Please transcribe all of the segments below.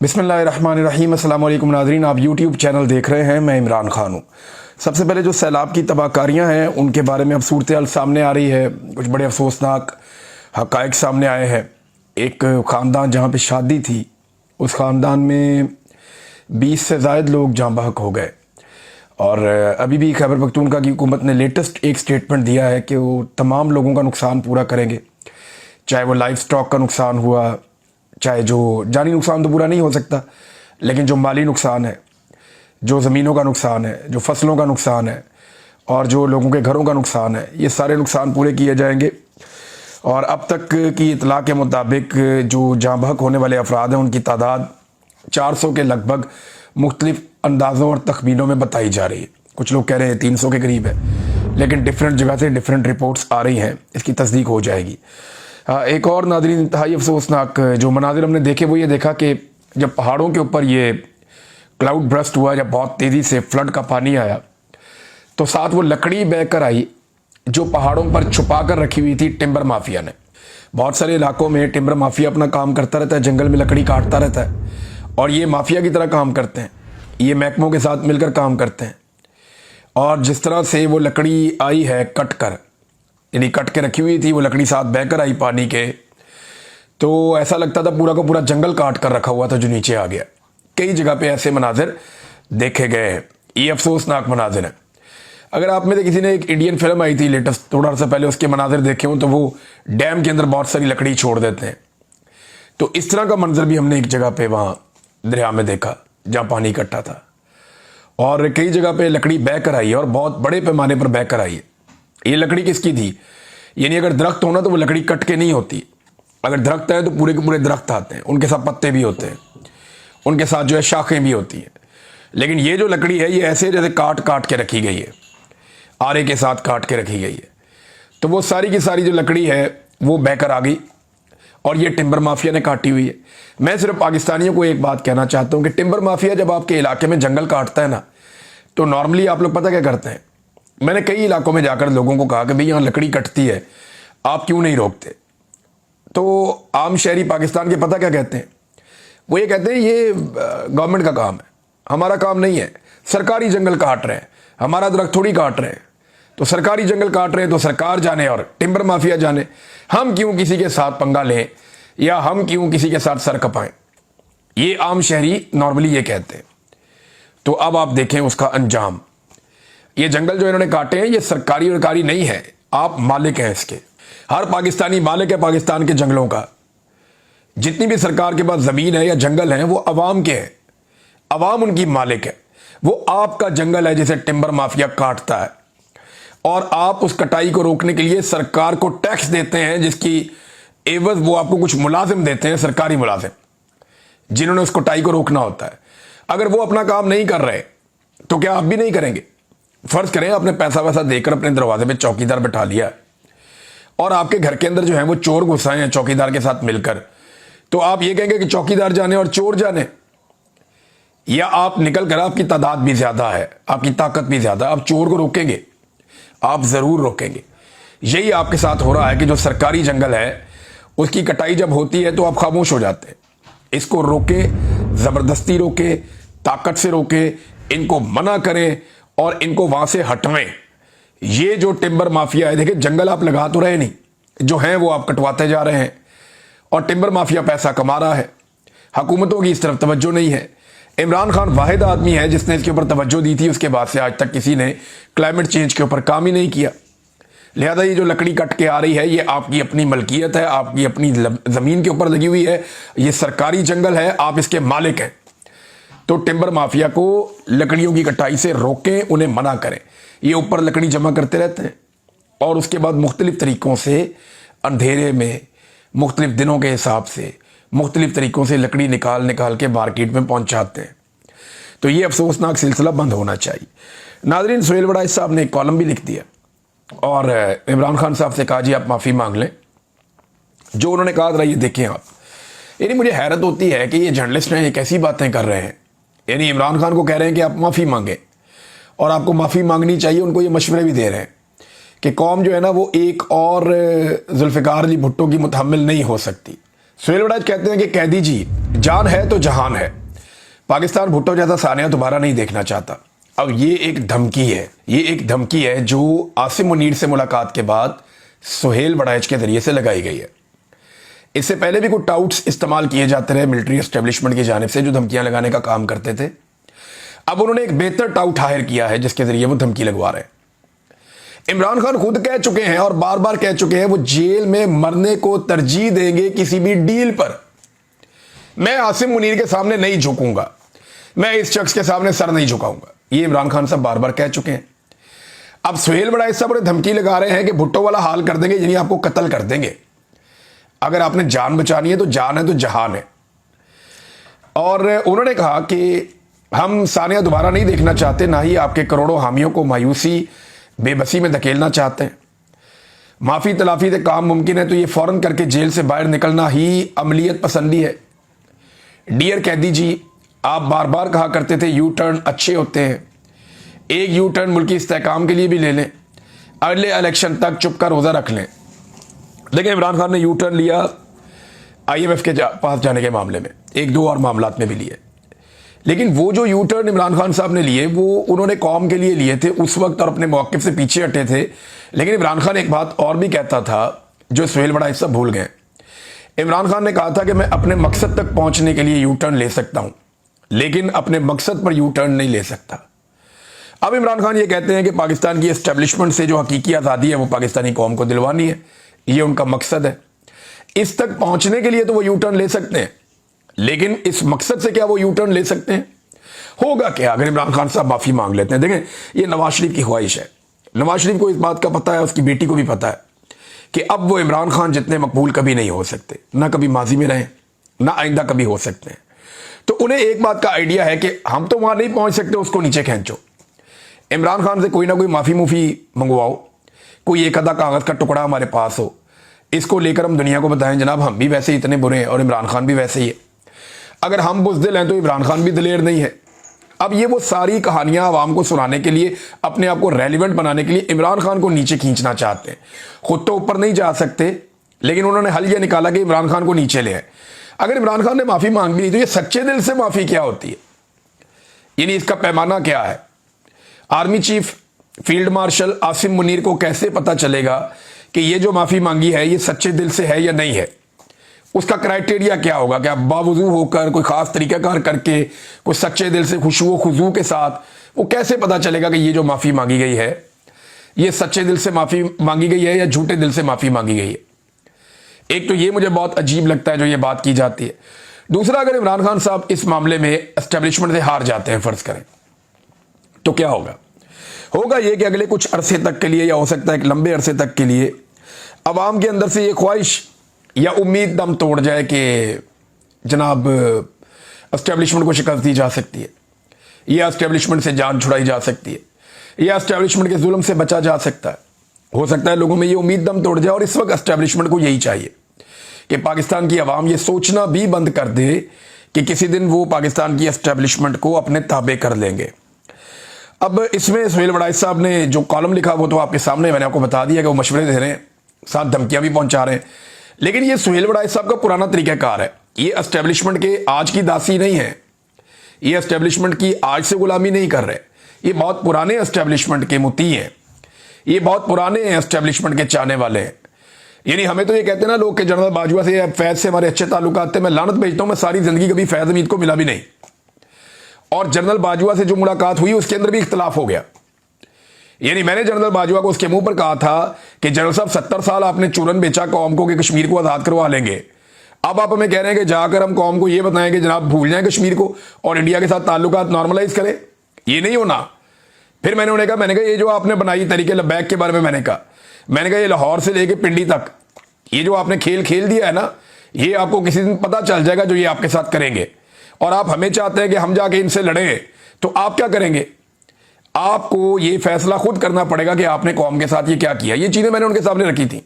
बिस्मिल्लाहिर्रहमानिर्रहीम। अस्सलाम वालेकुम नाज़रीन, आप यूट्यूब चैनल देख रहे हैं। मैं इमरान खान हूँ। सबसे पहले जो सैलाब की तबाहकारियाँ हैं उनके बारे में अब सूरत हाल सामने आ रही है। कुछ बड़े अफसोसनाक हक़ाइक़ सामने आए हैं। एक ख़ानदान जहाँ पे शादी थी, उस ख़ानदान में 20 से ज़ायद लोग जाँ बहक हो गए। और अभी भी खैबर पख्तूनख्वा की हुकूमत ने लेटेस्ट एक स्टेटमेंट दिया है कि वो तमाम लोगों का नुकसान पूरा करेंगे, चाहे वो लाइफ स्टॉक का नुकसान हुआ, चाहे जो जानी नुकसान तो पूरा नहीं हो सकता, लेकिन जो माली नुकसान है, जो ज़मीनों का नुकसान है, जो फसलों का नुकसान है और जो लोगों के घरों का नुकसान है, ये सारे नुकसान पूरे किए जाएंगे। और अब तक की इतला के मुताबिक जो जाँ बहक होने वाले अफराद हैं उनकी तादाद 400 के लगभग मुख्तलिफ अंदाज़ों और तखमीनों में बताई जा रही है। कुछ लोग कह रहे हैं 300 के करीब है, लेकिन डिफरेंट जगह से डिफरेंट रिपोर्ट्स आ रही हैं, इसकी तस्दीक हो जाएगी। एक और नाज़रीन इंतहाई अफसोसनाक जो मनाजिर हमने देखे वो ये देखा कि जब पहाड़ों के ऊपर ये क्लाउड ब्रस्ट हुआ, जब बहुत तेज़ी से फ्लड का पानी आया, तो साथ वो लकड़ी बह कर आई जो पहाड़ों पर छुपा कर रखी हुई थी टिम्बर माफिया ने। बहुत सारे इलाकों में टिम्बर माफिया अपना काम करता रहता है, जंगल में लकड़ी काटता रहता है और ये माफिया की तरह काम करते हैं, ये महकमों के साथ मिलकर काम करते हैं। और जिस तरह से वो लकड़ी आई है कट कर, यानी कट के रखी हुई थी, वो लकड़ी साथ बहकर आई पानी के, तो ऐसा लगता था पूरा का पूरा जंगल काट कर रखा हुआ था जो नीचे आ गया। कई जगह पे ऐसे मनाजिर देखे गए हैं। ये अफसोसनाक मनाजिर हैं। अगर आप में से किसी ने एक इंडियन फिल्म आई थी लेटेस्ट, थोड़ा सा पहले उसके मनाजिर देखे हों, तो वो डैम के अंदर बहुत सारी लकड़ी छोड़ देते हैं। तो इस तरह का मंजर भी हमने एक जगह पे वहाँ दरिया में देखा जहाँ पानी इकट्ठा था। और कई जगह पे लकड़ी बह कर आई है और बहुत बड़े पैमाने पर बह कर आई है। ये लकड़ी किसकी थी? यानी अगर दरख्त होना तो वो लकड़ी कट के नहीं होती। अगर दरख्त है तो पूरे के पूरे दरख्त आते हैं, उनके साथ पत्ते भी होते हैं, उनके साथ जो है शाखें भी होती हैं। लेकिन ये जो लकड़ी है ये ऐसे जैसे काट काट के रखी गई है, आरे के साथ काट के रखी गई है। तो वो सारी की सारी जो लकड़ी है वो बहकर आ गई और ये टिम्बर माफिया ने काटी हुई है। मैं सिर्फ पाकिस्तानियों को एक बात कहना चाहता हूँ कि टिम्बर माफिया जब आपके इलाके में जंगल काटता है ना, तो नॉर्मली आप लोग पता क्या करते हैं? मैंने कई इलाकों में जाकर लोगों को कहा कि भाई यहाँ लकड़ी कटती है, आप क्यों नहीं रोकते? तो आम शहरी पाकिस्तान के पता क्या कहते हैं? वो ये कहते हैं ये गवर्नमेंट का काम है, हमारा काम नहीं है। सरकारी जंगल काट रहे हैं, हमारा दरख्त थोड़ी काट रहे हैं। तो सरकारी जंगल काट रहे हैं तो सरकार जाने और टिम्बर माफिया जाने, हम क्यों किसी के साथ पंगा लें या हम क्यों किसी के साथ सर कपाएं? ये आम शहरी नॉर्मली ये कहते हैं। तो अब आप देखें उसका अंजाम। ये जंगल जो इन्होंने काटे हैं ये सरकारी नहीं है, आप मालिक हैं इसके। हर पाकिस्तानी मालिक है पाकिस्तान के जंगलों का। जितनी भी सरकार के पास ज़मीन है या जंगल है वो अवाम के हैं, अवाम उनकी मालिक है। वो आपका जंगल है जिसे टिम्बर माफिया काटता है और आप उस कटाई को रोकने के लिए सरकार को टैक्स देते हैं, जिसकी एवज वो आपको कुछ मुलाजिम देते हैं, सरकारी मुलाजिम, जिन्होंने उस कटाई को रोकना होता है। अगर वो अपना काम नहीं कर रहे तो क्या आप भी नहीं करेंगे? फर्ज करें आपने पैसा वैसा देकर अपने दरवाजे पे चौकीदार बैठा लिया और आपके घर के अंदर जो है वो चोर घुस आए हैं चौकीदार के साथ मिलकर, तो आप ये कहेंगे कि चौकीदार जाने और चोर जाने? या आप निकल कर, आपकी तादाद भी ज्यादा है, आपकी ताकत भी ज्यादा, आप चोर को रोकेंगे? आप जरूर रोकेंगे। यही आपके साथ हो रहा है कि जो सरकारी जंगल है उसकी कटाई जब होती है तो आप खामोश हो जाते हैं। इसको रोके, जबरदस्ती रोके, ताकत से रोके, इनको मना करें और इनको वहां से हटवें। ये जो टिम्बर माफिया है, देखिए जंगल आप लगा तो रहे नहीं, जो हैं वो आप कटवाते जा रहे हैं और टिम्बर माफिया पैसा कमा रहा है। हुकूमतों की इस तरफ तवज्जो नहीं है। इमरान खान वाहिद आदमी है जिसने इसके ऊपर तवज्जो दी थी, उसके बाद से आज तक किसी ने क्लाइमेट चेंज के ऊपर काम ही नहीं किया। लिहाजा ये जो लकड़ी कट के आ रही है ये आपकी अपनी मलकियत है, आपकी अपनी ज़मीन के ऊपर लगी हुई है, ये सरकारी जंगल है, आप इसके मालिक हैं। तो टिम्बर माफिया को लकड़ियों की कटाई से रोकें, उन्हें मना करें। ये ऊपर लकड़ी जमा करते रहते हैं और उसके बाद मुख्तलिफ तरीक़ों से अंधेरे में, मुख्तलिफ दिनों के हिसाब से, मुख्तलिफ तरीक़ों से लकड़ी निकाल निकाल के मार्केट में पहुंचाते हैं। तो ये अफसोसनाक सिलसिला बंद होना चाहिए। नाज़रीन, सुहेल वड़ाइच साहब ने एक कॉलम भी लिख दिया और इमरान खान साहब से कहा जी आप माफ़ी मांग लें। जो उन्होंने कहा था ये देखें आप। यानी मुझे हैरत होती है कि ये जर्नलिस्ट हैं, ये कैसी बातें कर रहे हैं। यानी इमरान खान को कह रहे हैं कि आप माफ़ी मांगें और आपको माफ़ी मांगनी चाहिए, उनको ये मशवरे भी दे रहे हैं कि कौम जो है ना वो एक और जुल्फ़िकार अली भुट्टो की मुतहम्मिल नहीं हो सकती। सुहेल वड़ैच कहते हैं कि कैदी जी, जान है तो जहान है। पाकिस्तान भुट्टो जैसा सानिया दोबारा नहीं देखना चाहता। अब ये एक धमकी है, ये एक धमकी है जो आसिम मुनीर से मुलाकात के बाद सुहेल वड़ैच के जरिए से लगाई गई है। इससे पहले भी कुछ टाउट्स इस्तेमाल किए जाते रहे मिलिट्री एस्टेब्लिशमेंट की जानिब से, जो धमकियां लगाने का काम करते थे। अब उन्होंने एक बेहतर टाउट हायर किया है जिसके जरिए वो धमकी लगवा रहे हैं। इमरान खान खुद कह चुके हैं और बार बार कह चुके हैं वो जेल में मरने को तरजीह देंगे किसी भी डील पर। मैं आसिम मुनीर के सामने नहीं झुकूंगा, मैं इस शख्स के सामने सर नहीं झुकाऊंगा, ये इमरान खान साहब बार बार कह चुके हैं। अब सुहेल वड़ैच साहब उन्हें धमकी लगा रहे हैं कि भुट्टो वाला हाल कर देंगे, यानी आपको कत्ल कर देंगे। अगर आपने जान बचानी है तो जान है तो जहान है। और उन्होंने कहा कि हम सानिया दोबारा नहीं देखना चाहते, ना ही आपके करोड़ों हामियों को मायूसी बेबसी में धकेलना चाहते हैं। माफ़ी तलाफी से काम मुमकिन है तो ये फ़ौरन करके जेल से बाहर निकलना ही अमलियत पसंदी है। डियर कैदी जी, आप बार बार कहा करते थे यू टर्न अच्छे होते हैं, एक यू टर्न मुल्की इस्तेहकाम के लिए भी ले लें, अगले इलेक्शन तक चुप का रोज़ा रख लें। लेकिन इमरान खान ने यू टर्न लिया IMF के पास जाने के मामले में, एक दो और मामलात में भी लिए। लेकिन वो जो यू टर्न इमरान खान साहब ने लिए वो उन्होंने कौम के लिए लिए थे उस वक्त और अपने मौक़िफ़ से पीछे हटे थे। लेकिन इमरान खान एक बात और भी कहता था जो सुहेल वड़ैच साहब भूल गए। इमरान खान ने कहा था कि मैं अपने मकसद तक पहुंचने के लिए यू टर्न ले सकता हूं, लेकिन अपने मकसद पर यू टर्न नहीं ले सकता। अब इमरान खान ये कहते हैं कि पाकिस्तान की एस्टेब्लिशमेंट से जो हकीकी आज़ादी है वो पाकिस्तानी कौम को दिलवानी है, ये उनका मकसद है। इस तक पहुंचने के लिए तो वो यू टर्न ले सकते हैं, लेकिन इस मकसद से क्या वो यू टर्न ले सकते हैं? होगा क्या अगर इमरान खान साहब माफ़ी मांग लेते हैं? देखें, ये नवाज शरीफ की ख्वाहिश है। नवाज शरीफ को इस बात का पता है, उसकी बेटी को भी पता है कि अब वो इमरान खान जितने मकबूल कभी नहीं हो सकते, ना कभी माजी में रहे, ना आइंदा कभी हो सकते हैं। तो उन्हें एक बात का आइडिया है कि हम तो वहां नहीं पहुंच सकते, उसको नीचे खींचो। इमरान खान से कोई ना कोई माफ़ी मुफी मंगवाओ, कोई एक आधा कागज़ का टुकड़ा हमारे पास हो, इसको लेकर हम दुनिया को बताएं जनाब हम भी वैसे इतने बुरे हैं और इमरान खान भी वैसे ही है। अगर हम बुज़दिल हैं तो इमरान खान भी दिलेर नहीं है। अब ये वो सारी कहानियां आवाम को सुनाने के लिए, अपने आप को रेलिवेंट बनाने के लिए इमरान खान को नीचे खींचना चाहते हैं। खुद तो ऊपर नहीं जा सकते, लेकिन उन्होंने हल ये निकाला कि इमरान खान को नीचे ले आए। अगर इमरान खान ने माफ़ी मांग ली तो ये सच्चे दिल से माफ़ी क्या होती है, यानी इसका पैमाना क्या है? Army chief field marshal Asim Munir को कैसे पता चलेगा कि ये जो माफ़ी मांगी है ये सच्चे दिल से है या नहीं है? उसका क्राइटेरिया क्या होगा? क्या बावजू होकर कोई ख़ास तरीक़ाकार करके, कोई सच्चे दिल से खुशू खुजू के साथ, वो कैसे पता चलेगा कि ये जो माफ़ी मांगी गई है ये सच्चे दिल से माफ़ी मांगी गई है या झूठे दिल से माफ़ी मांगी गई है? एक तो ये मुझे बहुत अजीब लगता है जो ये बात की जाती है। दूसरा, अगर इमरान खान साहब इस मामले में एस्टेब्लिशमेंट से हार जाते हैं, फ़र्ज़ करें, तो क्या होगा? होगा ये कि अगले कुछ अरसे तक के लिए, या हो सकता है कि लंबे अरसे तक के लिए, अवाम के अंदर से ये ख्वाहिश या उम्मीद दम तोड़ जाए कि जनाब एस्टेब्लिशमेंट को शिकस्त दी जा सकती है, या एस्टेब्लिशमेंट से जान छुड़ाई जा सकती है, या एस्टेब्लिशमेंट के जुल्म से बचा जा सकता है। हो सकता है लोगों में ये उम्मीद दम तोड़ जाए और इस वक्त एस्टेब्लिशमेंट को यही चाहिए कि पाकिस्तान की आवाम ये सोचना भी बंद कर दे कि किसी दिन वो पाकिस्तान की एस्टेब्लिशमेंट को अपने ताबे कर लेंगे। अब इसमें सुहेल वड़ैच साहब ने जो कॉलम लिखा वो तो आपके सामने, मैंने आपको बता दिया कि वो मशवरे दे रहे हैं, साथ धमकियां भी पहुंचा रहे हैं। लेकिन ये सुहेल वड़ैच साहब का पुराना तरीक़ाकार है। ये एस्टेब्लिशमेंट के आज की दासी नहीं है, ये एस्टेब्लिशमेंट की आज से गुलामी नहीं कर रहे। ये बहुत पुराने एस्टेब्लिशमेंट के मुती हैं, ये बहुत पुराने एस्टेब्लिशमेंट के चाहने वाले हैं। यानी हमें तो ये कहते हैं ना लोग कि जनरल बाजवा से या फैज़ से हमारे अच्छे ताल्लुकात थे, मैं लानत भेजता हूँ, मैं सारी ज़िंदगी कभी फैज़ हमीद को मिला भी नहीं। और जनरल बाजवा से जो मुलाकात हुई उसके अंदर भी इख्तलाफ हो गया। यानी मैंने जनरल बाजवा को उसके मुंह पर कहा था कि जनरल साहब 70 साल आपने चूरन बेचा कौम को कि कश्मीर को आज़ाद करवा लेंगे। अब आप हमें कह रहे हैं कि जाकर हम कौम को ये बताएं कि जनाब भूल जाएं कश्मीर को और इंडिया के साथ ताल्लुकात नॉर्मलाइज करें। ये नहीं होना। फिर मैंने उन्हें कहा, मैंने कहा ये जो आपने बनाई तरीके लबैक के बारे में मैंने कहा ये लाहौर से लेके पिंडी तक ये जो आपने खेल खेल दिया है ना, ये आपको किसी दिन पता चल जाएगा जो ये आपके साथ करेंगे। और आप हमें चाहते हैं कि हम जाके इनसे लड़ें, तो आप क्या करेंगे? आपको ये फैसला खुद करना पड़ेगा कि आपने कौम के साथ ये क्या किया। ये चीज़ें मैंने उनके सामने रखी थी।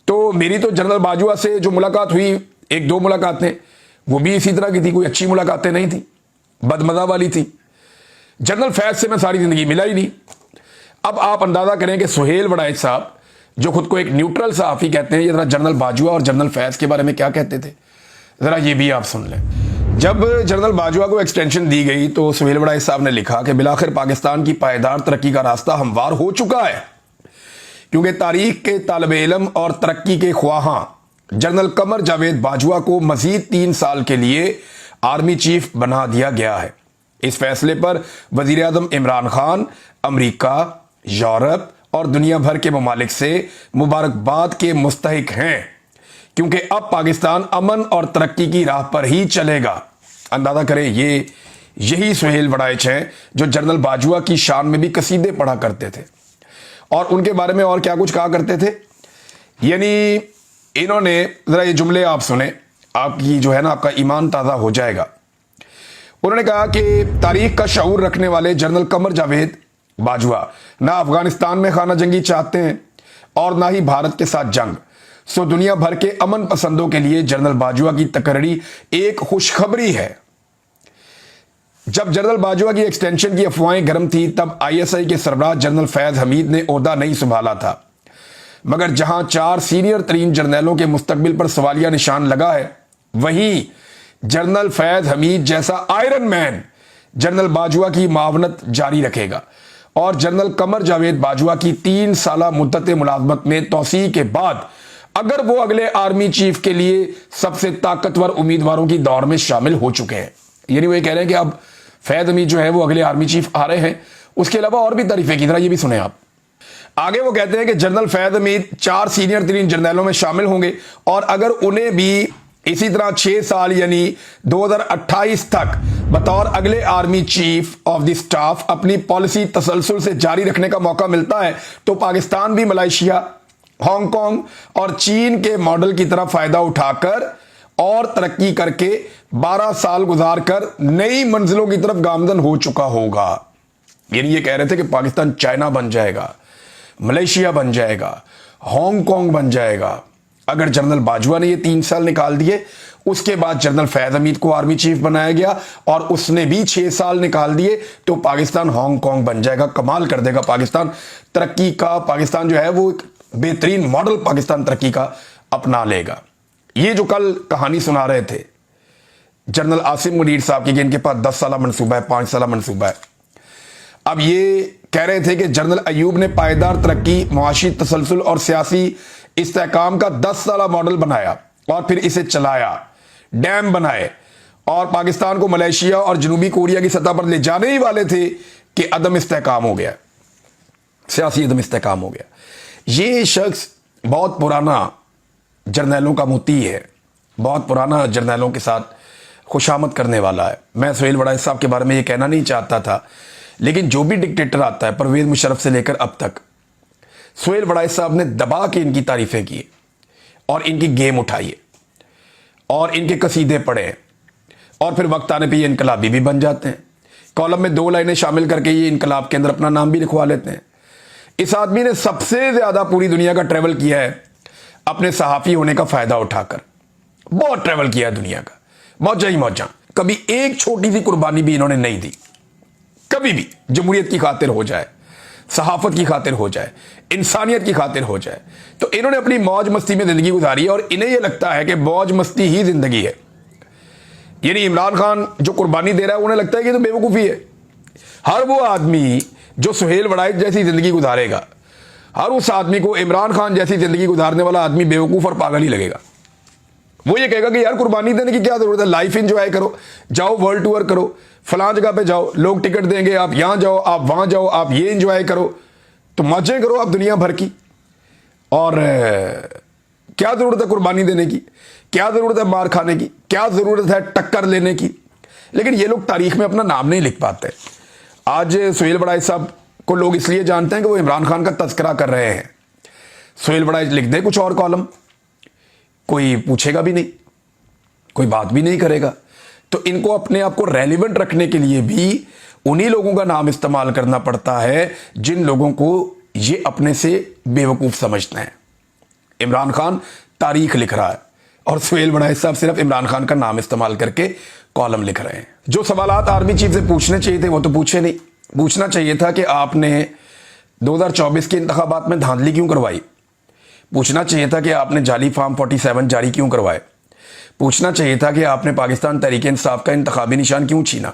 तो मेरी तो जनरल बाजवा से जो मुलाकात हुई, एक दो मुलाकातें, वो भी इसी तरह की थी, कोई अच्छी मुलाकातें नहीं थी, बदमज़ा वाली थी। जनरल फैज़ से मैं सारी ज़िंदगी मिला ही नहीं। अब आप अंदाज़ा करें कि सुहेल वड़ैच साहब जो खुद को एक न्यूट्रल सहाफ़ी कहते हैं, ये जरा जनरल बाजवा और जनरल फैज़ के बारे में क्या कहते थे, ज़रा ये भी आप सुन लें। जब जनरल बाजवा को एक्सटेंशन दी गई तो सुहेल बड़ाई साहब ने लिखा कि बिलाखिर पाकिस्तान की पायदार तरक्की का रास्ता हमवार हो चुका है, क्योंकि तारीख के तालिब इल्म और तरक्की के ख्वाहां जनरल कमर जावेद बाजवा को मजीद 3 साल के लिए आर्मी चीफ बना दिया गया है। इस फैसले पर वजीर आज़म इमरान खान अमरीका, यूरोप और दुनिया भर के ममालिक से मुबारकबाद के मुस्तहिक हैं, क्योंकि अब पाकिस्तान अमन और तरक्की की राह पर ही चलेगा। अंदाजा करें, यही सुहेल बड़ाइच हैं जो जनरल बाजवा की शान में भी कसीदे पढ़ा करते थे और उनके बारे में और क्या कुछ कहा करते थे। यानी इन्होंने, जरा ये जुमले आप सुने, आपकी जो है ना, आपका ईमान ताज़ा हो जाएगा। उन्होंने कहा कि तारीख का शऊर रखने वाले जनरल कमर जावेद बाजवा ना अफगानिस्तान में खाना जंगी चाहते हैं और ना ही भारत के साथ जंग। सो दुनिया भर के अमन पसंदों के लिए जनरल बाजवा की तकर्री एक खुशखबरी है। जब जनरल बाजवा की एक्सटेंशन की अफवाहें गर्म थी तब आईएसआई के सरबराह जनरल फैज हमीद ने ओहदा नहीं संभाला था, मगर जहां 4 सीनियर तरीन जर्नलों के मुस्तकबिल पर सवालिया निशान लगा है, वहीं जनरल फैज हमीद जैसा आयरन मैन जनरल बाजवा की मावनत जारी रखेगा और जनरल कमर जावेद बाजवा की 3 साला मुद्दत मुलाजमत में तौसीह के बाद अगर वो अगले आर्मी चीफ के लिए सबसे ताकतवर उम्मीदवारों की दौड़ में शामिल हो चुके हैं। यानी वो ये कह रहे हैं कि अब फैज हमीद जो है वो अगले आर्मी चीफ आ रहे हैं। उसके अलावा और भी तारीफें की तरह ये भी सुने आप। आगे वो कहते हैं कि जनरल फैज हमीद 4 सीनियर तरीन जर्नलों में शामिल होंगे और अगर उन्हें भी इसी तरह 6 साल यानी 2028 तक बतौर अगले army chief of the staff अपनी पॉलिसी तसलसल से जारी रखने का मौका मिलता है तो पाकिस्तान भी मलेशिया, हांगकांग और चीन के मॉडल की तरफ फायदा उठाकर और तरक्की करके 12 साल गुजारकर नई मंजिलों की तरफ गामजन हो चुका होगा। यानी ये कह रहे थे कि पाकिस्तान चाइना बन जाएगा, मलेशिया बन जाएगा, हांगकांग बन जाएगा अगर जनरल बाजवा ने ये 3 साल निकाल दिए। उसके बाद जनरल फैज हमीद को आर्मी चीफ बनाया गया और उसने भी 6 साल निकाल दिए तो पाकिस्तान हांगकांग बन जाएगा। कमाल कर देगा पाकिस्तान तरक्की का। पाकिस्तान जो है वो एक बेहतरीन मॉडल पाकिस्तान तरक्की का अपना लेगा। ये जो कल कहानी सुना रहे थे जनरल आसिम मुनीर साहब की कि इनके पास 10 साला मनसूबा है, 5 साला मनसूबा है। अब ये कह रहे थे कि जनरल अयूब ने पायदार तरक्की, मुआशी तसलसल और सियासी इस्तेहकाम का 10 साला मॉडल बनाया और फिर इसे चलाया, डैम बनाए और पाकिस्तान को मलेशिया और जनूबी कोरिया की सतह पर ले जाने ही वाले थे कि अदम इस्तेहकाम हो गया, सियासी अदम इस्तेहकाम हो गया। ये शख्स बहुत पुराना जर्नैलों का मुती है, बहुत पुराना जर्नैलों के साथ खुशामद करने वाला है। मैं सुहेल बड़ाइच साहब के बारे में ये कहना नहीं चाहता था, लेकिन जो भी डिक्टेटर आता है परवेज मुशर्रफ से लेकर अब तक, सुहेल बड़ाइच साहब ने दबा के इनकी तारीफें की और इनकी गेम उठाई और इनके कसीदे पढ़े और फिर वक्त आने पे ये इनकलाबी भी बन जाते हैं। कॉलम में 2 लाइनें शामिल करके ये इनकलाब के अंदर अपना नाम भी लिखवा लेते हैं। इस आदमी ने सबसे ज्यादा पूरी दुनिया का ट्रेवल किया है अपने सहाफी होने का फायदा उठाकर। बहुत ट्रेवल किया है दुनिया का, मौजा ही मौजा। कभी एक छोटी सी कुर्बानी भी इन्होंने नहीं दी, कभी भी। जमहूरियत की खातिर हो जाए, सहाफत की खातिर हो जाए, इंसानियत की खातिर हो जाए, तो इन्होंने अपनी मौज मस्ती में जिंदगी गुजारी है और इन्हें यह लगता है कि मौज मस्ती ही जिंदगी है। यानी इमरान खान जो कुर्बानी दे रहा है उन्हें लगता है कि तो बेवकूफ़ी है। हर वो आदमी जो सुहेल बड़ाइच जैसी जिंदगी गुजारेगा, हर उस आदमी को इमरान खान जैसी जिंदगी गुजारने वाला आदमी बेवकूफ़ और पागल ही लगेगा। वो ये कहेगा कि यार कुर्बानी देने की क्या जरूरत है, लाइफ एंजॉय करो, जाओ वर्ल्ड टूर करो, फलां जगह पे जाओ, लोग टिकट देंगे, आप यहां जाओ, आप वहां जाओ, आप ये एंजॉय करो, तो मजे करो आप दुनिया भर की। और क्या जरूरत है कुर्बानी देने की, क्या जरूरत है मार खाने की, क्या जरूरत है टक्कर लेने की। लेकिन ये लोग तारीख में अपना नाम नहीं लिख पाते। आज सुहेल बड़ाइच साहब को लोग इसलिए जानते हैं कि वो इमरान खान का तस्करा कर रहे हैं। सुहेल बड़ाइच लिख दे कुछ और कॉलम, कोई पूछेगा भी नहीं, कोई बात भी नहीं करेगा। तो इनको अपने आप को रेलिवेंट रखने के लिए भी उन्हीं लोगों का नाम इस्तेमाल करना पड़ता है जिन लोगों को ये अपने से बेवकूफ समझते हैं। इमरान खान तारीख लिख रहा है और सुहेल बड़ाइच साहब सिर्फ इमरान खान का नाम इस्तेमाल करके कॉलम लिख रहे हैं। जो सवालात आर्मी चीफ से पूछने चाहिए थे वो तो पूछे नहीं। पूछना चाहिए था कि आपने 2024 के इंतखाबात में धांधली क्यों करवाई, पूछना चाहिए था कि आपने जाली फॉर्म 47 जारी क्यों करवाए। पूछना चाहिए था कि आपने पाकिस्तान तहरीक इंसाफ का इंतखाबी निशान क्यों छीना।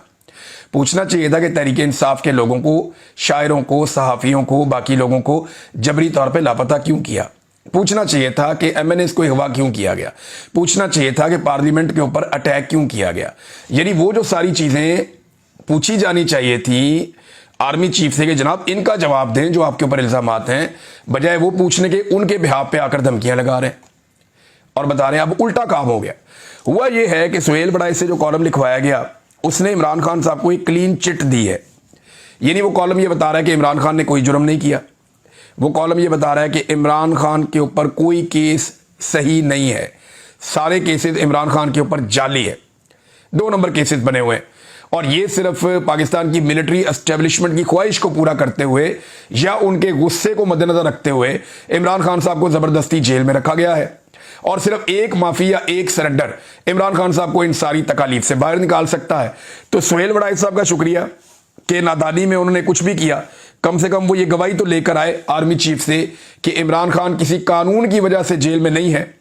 पूछना चाहिए था कि तहरीक इंसाफ के लोगों को, शायरों को, सहाफ़ियों को, बाकी लोगों को जबरी तौर पे लापता क्यों किया। पूछना चाहिए था कि MNAs को अगवा क्यों किया गया। पूछना चाहिए था कि पार्लियामेंट के ऊपर अटैक क्यों किया गया। यानी वो जो सारी चीज़ें पूछी जानी चाहिए थी आर्मी चीफ से कि जनाब इनका जवाब दें जो आपके ऊपर इल्ज़ामात हैं, बजाय वो पूछने के उनके बिहाफ पे आकर धमकियां लगा रहे हैं और बता रहे हैं। अब उल्टा काम हो गया। हुआ ये है कि सुहेल बड़ाई से जो कॉलम लिखवाया गया उसने इमरान खान साहब को एक क्लीन चिट दी है। यानी वो कॉलम ये बता रहा है कि इमरान खान ने कोई जुर्म नहीं किया। वो कॉलम ये बता रहा है कि इमरान खान के ऊपर कोई केस सही नहीं है, सारे केसेस इमरान खान के ऊपर जाली है, 2 नंबर केसेस बने हुए हैं। और ये सिर्फ पाकिस्तान की मिलिट्री एस्टेब्लिशमेंट की ख्वाहिश को पूरा करते हुए या उनके गुस्से को मद्देनजर रखते हुए इमरान खान साहब को जबरदस्ती जेल में रखा गया है। और सिर्फ एक माफी या एक सरेंडर इमरान खान साहब को इन सारी तकालीफ से बाहर निकाल सकता है। तो सुहेल बड़ाई साहब का शुक्रिया कि नादानी में उन्होंने कुछ भी किया, कम से कम वो ये गवाही तो लेकर आए आर्मी चीफ से कि इमरान खान किसी कानून की वजह से जेल में नहीं है,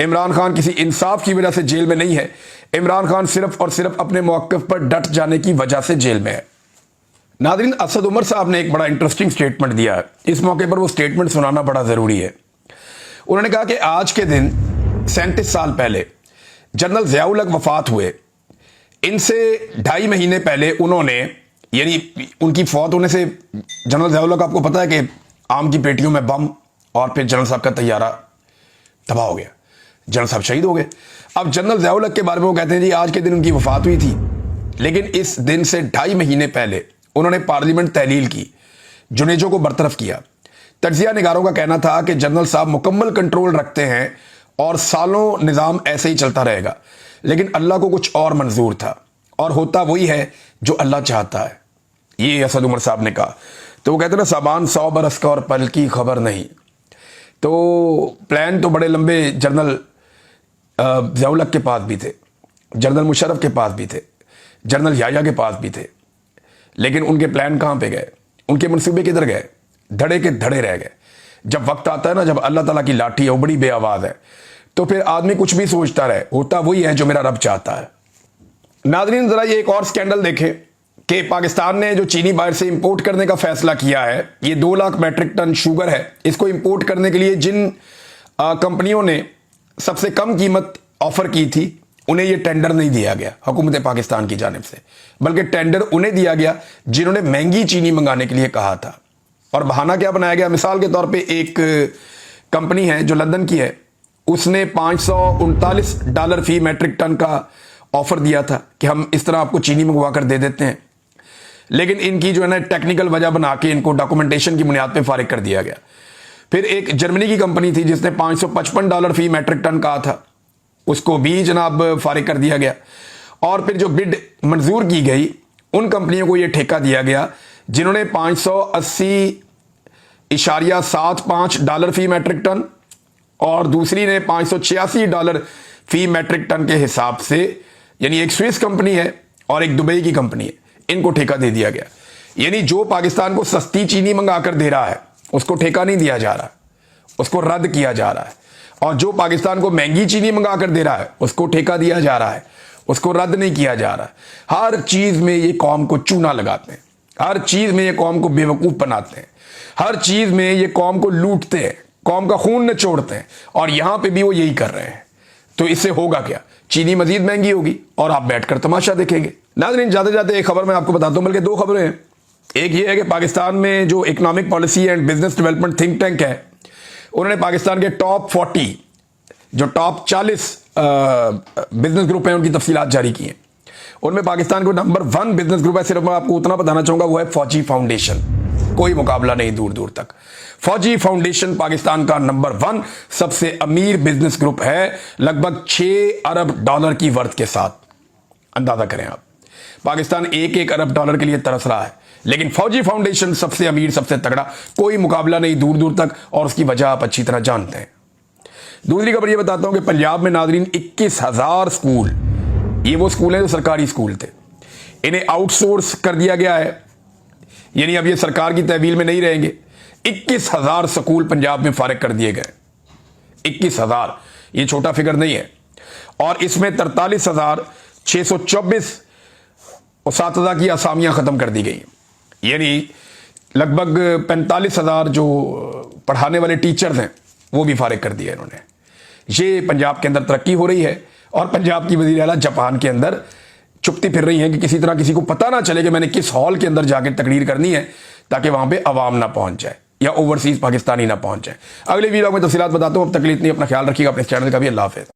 इमरान खान किसी इंसाफ की वजह से जेल में नहीं है, इमरान खान सिर्फ और सिर्फ अपने मौक़िफ़ पर डट जाने की वजह से जेल में है। नादरीन, असद उमर साहब ने एक बड़ा इंटरेस्टिंग स्टेटमेंट दिया है। इस मौके पर वो स्टेटमेंट सुनाना बड़ा ज़रूरी है। उन्होंने कहा कि आज के दिन 37 साल पहले जनरल ज़ियाउल हक वफात हुए। इनसे 2.5 महीने पहले उन्होंने, यानी उनकी फौत होने से जनरल ज़ियाउल हक, आपको पता है कि आम की पेटियों में बम और फिर जनरल साहब का तैयारा तबाह हो गया, जनरल साहब शहीद हो गए। अब जनरल ज़ियाउल हक के बारे में वो कहते हैं जी आज के दिन उनकी वफात हुई थी, लेकिन इस दिन से 2.5 महीने पहले उन्होंने पार्लियामेंट तहलील की, जुनेजो को बरतरफ किया। तज्जिया निगारों का कहना था कि जनरल साहब मुकम्मल कंट्रोल रखते हैं और सालों निज़ाम ऐसे ही चलता रहेगा, लेकिन अल्लाह को कुछ और मंजूर था और होता वही है जो अल्लाह चाहता है। ये असद उमर साहब ने कहा। तो वो कहते ना, साबान 100 बरस का और पल की खबर नहीं। तो प्लान तो बड़े लंबे जनरल ज़ियाउल हक के पास भी थे, जनरल मुशर्रफ के पास भी थे, जनरल याया के पास भी थे, लेकिन उनके प्लान कहाँ पे गए, उनके मनसूबे किधर गए, धड़े के धड़े रह गए। जब वक्त आता है ना, जब अल्लाह ताला की लाठी है वो बड़ी बेआवाज है, तो फिर आदमी कुछ भी सोचता रहे, होता वही है जो मेरा रब चाहता है। नाज़रीन, जरा ये एक और स्कैंडल देखें कि पाकिस्तान ने जो चीनी बाहर से इंपोर्ट करने का फैसला किया है, ये 2 लाख मैट्रिक टन शुगर है। इसको इंपोर्ट करने के लिए जिन कंपनियों ने सबसे कम कीमत ऑफर की थी उन्हें ये टेंडर नहीं दिया गया हुकूमत पाकिस्तान की जानिब से, बल्कि टेंडर उन्हें दिया गया जिन्होंने महंगी चीनी मंगाने के लिए कहा था। और बहाना क्या बनाया गया, मिसाल के तौर पे एक कंपनी है जो लंदन की है, उसने $539 फी मैट्रिक टन का ऑफर दिया था कि हम इस तरह आपको चीनी मंगवा कर दे देते हैं, लेकिन इनकी जो है ना टेक्निकल वजह बना के इनको डॉक्यूमेंटेशन की बुनियाद पे फारिग कर दिया गया। फिर एक जर्मनी की कंपनी थी जिसने $555 फी मैट्रिक टन कहा था, उसको भी जनाब फारिग कर दिया गया। और फिर जो बिड मंजूर की गई उन कंपनियों को यह ठेका दिया गया जिन्होंने $580.75 फी मैट्रिक टन और दूसरी ने $586 फी मैट्रिक टन के हिसाब से, यानी एक स्विस कंपनी है और एक दुबई की कंपनी है, इनको ठेका दे दिया गया। यानी जो पाकिस्तान को सस्ती चीनी मंगा कर दे रहा है उसको ठेका नहीं दिया जा रहा, उसको रद्द किया जा रहा है, और जो पाकिस्तान को महंगी चीनी मंगा कर दे रहा है उसको ठेका दिया जा रहा है, उसको रद्द नहीं किया जा रहा। हर चीज में ये कौम को चूना लगाते हैं, हर चीज में ये कौम को बेवकूफ बनाते हैं, हर चीज में ये कौम को लूटते हैं, कौम का खून निचोड़ते हैं, और यहां पे भी वो यही कर रहे हैं। तो इससे होगा क्या, चीनी मजीद महंगी होगी और आप बैठकर तमाशा देखेंगे। नाज़रीन, जाते जाते एक खबर मैं आपको बताता हूं, बल्कि 2 खबरें हैं। एक ये है कि पाकिस्तान में जो economic policy and business development think tank है, उन्होंने पाकिस्तान के टॉप 40 जो टॉप 40 बिजनेस ग्रुप हैं उनकी तफसीलात जारी की हैं। उनमें पाकिस्तान को नंबर 1 बिजनेस ग्रुप है, सिर्फ मैं आपको उतना बताना चाहूंगा, वो है फौजी फाउंडेशन। कोई मुकाबला नहीं दूर दूर तक। फौजी फाउंडेशन पाकिस्तान का नंबर 1 सबसे अमीर बिजनेस ग्रुप है, लगभग $6 अरब की वर्थ के साथ। अंदाजा करें आप, पाकिस्तान 1-1 अरब डॉलर के लिए तरस रहा है, लेकिन फौजी फाउंडेशन सबसे अमीर, सबसे तगड़ा, कोई मुकाबला नहीं दूर दूर तक, और उसकी वजह आप अच्छी तरह जानते हैं। दूसरी खबर यह बताता हूं कि पंजाब में नाज़रीन 21,000 स्कूल, ये वो स्कूल हैं जो सरकारी स्कूल थे, इन्हें आउटसोर्स कर दिया गया है, यानी अब ये सरकार की तहवील में नहीं रहेंगे। 21,000 स्कूल पंजाब में फारिग कर दिए गए। 21,000, ये छोटा फिगर नहीं है। और इसमें 43,624 उस्तादा की असामियां खत्म कर दी गई, यानी लगभग 45,000 जो पढ़ाने वाले टीचर्स हैं वो भी फारिग कर दिया इन्होंने। ये पंजाब के अंदर तरक्की हो रही है और पंजाब की वज़ीर आला जापान के अंदर चुपती फिर रही है कि किसी तरह किसी को पता ना चले कि मैंने किस हॉल के अंदर जाकर तकरीर करनी है, ताकि वहां पे अवाम ना पहुंच जाए या ओवरसीज पाकिस्तानी ना पहुंच जाए। अगले वीडियो में तफसीलात बताता हूं। अब तक के लिए इतनी, अपना ख्याल रखिएगा, अपने चैनल का भी। अल्लाह हाफ़िज़।